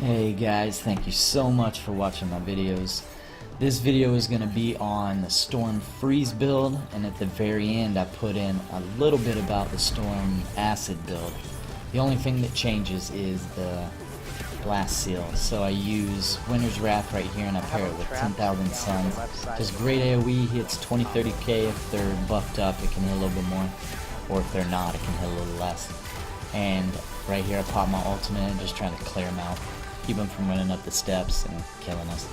Hey guys, thank you so much for watching my videos. This video is going to be on the Storm Freeze build, and at the very end I put in a little bit about the Storm Acid build. The only thing that changes is the blast seal. So I use Winter's Wrath right here and I pair it with 10,000 Suns. Just great AoE, hits 20-30k. If they're buffed up it can hit a little bit more, or if they're not it can hit a little less. And right here I pop my ultimate and just trying to clear them out. Keep them from running up the steps and killing us.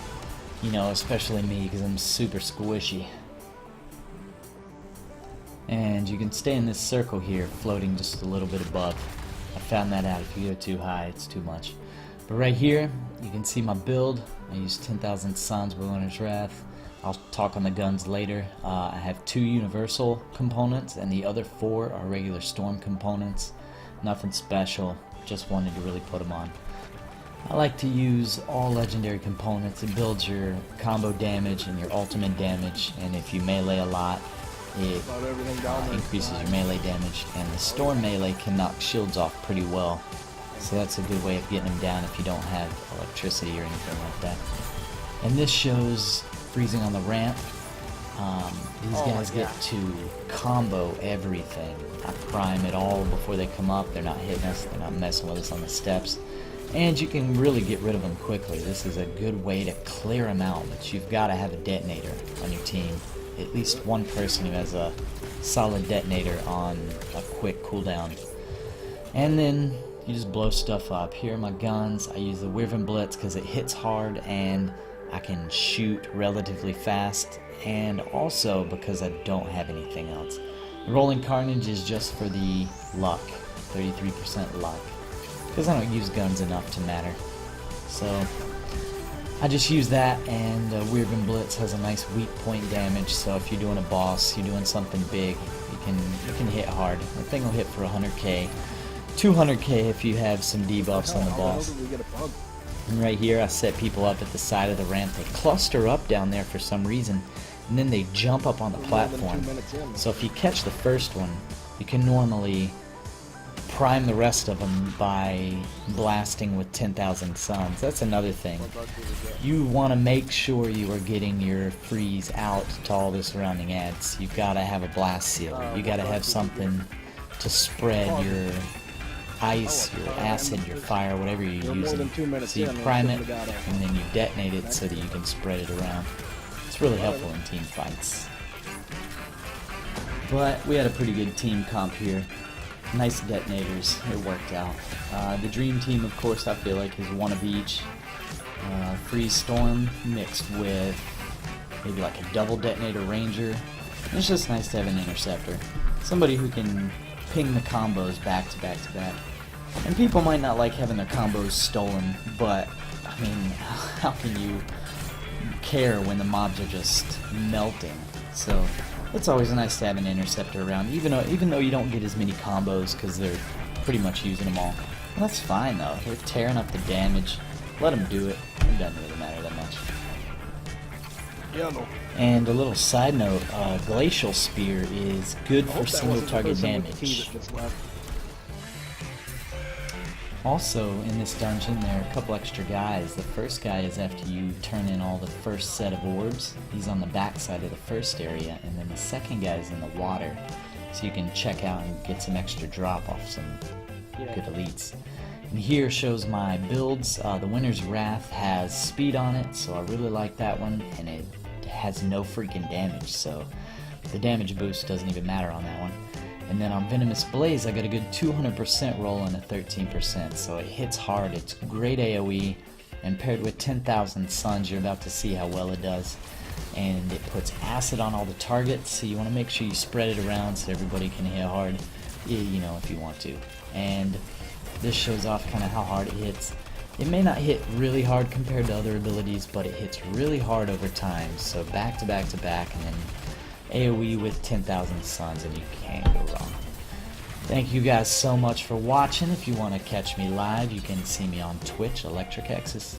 You know, especially me, because I'm super squishy. And you can stay in this circle here, floating just a little bit above. I found that out. If you go too high, it's too much. But right here, you can see my build. I use 10,000 Suns with Winter's Wrath. I'll talk on the guns later. I have 2 universal components, and the other 4 are regular storm components. Nothing special, just wanted to really put them on. I like to use all legendary components. It builds your combo damage and your ultimate damage, and if you melee a lot, it increases your melee damage, and the storm melee can knock shields off pretty well. So that's a good way of getting them down if you don't have electricity or anything like that. And this shows freezing on the ramp. These guys get to combo everything. I prime it all before they come up. They're not hitting us, they're not messing with us on the steps. And you can really get rid of them quickly. This is a good way to clear them out, but you've got to have a detonator on your team. At least one person who has a solid detonator on a quick cooldown. And then you just blow stuff up. Here are my guns. I use the Wyvern Blitz because it hits hard and I can shoot relatively fast, and also because I don't have anything else. The Rolling Carnage is just for the luck, 33% luck, because I don't use guns enough to matter. So I just use that, and Wyvern Blitz has a nice weak point damage, so if you're doing a boss, you're doing something big, you can hit hard. The thing will hit for 100k, 200k if you have some debuffs on the boss. And right here I set people up at the side of the ramp. They cluster up down there for some reason, and then they jump up on the platform. So if you catch the first one, you can normally prime the rest of them by blasting with 10,000 Suns. That's another thing. You want to make sure you are getting your freeze out to all the surrounding ads. You've got to have a blast seal. You got to have something to spread your ice, your acid, your fire, whatever you're using. So you prime it and then you detonate it so that you can spread it around. It's really helpful in team fights. But we had a pretty good team comp here. Nice detonators, it worked out. The dream team, of course, I feel like is one of each. Freeze Storm mixed with maybe like a double detonator ranger. It's just nice to have an interceptor. Somebody who can ping the combos back to back to back. And people might not like having their combos stolen, but I mean, how can you care when the mobs are just melting? So it's always nice to have an interceptor around, even though you don't get as many combos because they're pretty much using them all. And that's fine though. They're tearing up the damage. Let them do it. It doesn't really matter that much. And a little side note, Glacial Spear is good for single target damage. Also in this dungeon there are a couple extra guys. The first guy is after you turn in all the first set of orbs. He's on the back side of the first area, and then the second guy is in the water. So you can check out and get some extra drop off some good elites. And here shows my builds. The Winter's Wrath has speed on it, so I really like that one, and it has no freaking damage, so the damage boost doesn't even matter on that one. And then on Venomous Blaze I got a good 200% roll and a 13%, so it hits hard. It's great AoE, and paired with 10,000 Suns you're about to see how well it does. And it puts acid on all the targets, so you want to make sure you spread it around so everybody can hit hard, you know, if you want to. And this shows off kind of how hard it hits. It may not hit really hard compared to other abilities, but it hits really hard over time. So back to back to back, and then AoE with 10,000 Suns, and you can't go wrong. Thank you guys so much for watching. If you want to catch me live, you can see me on Twitch, Electric Axis.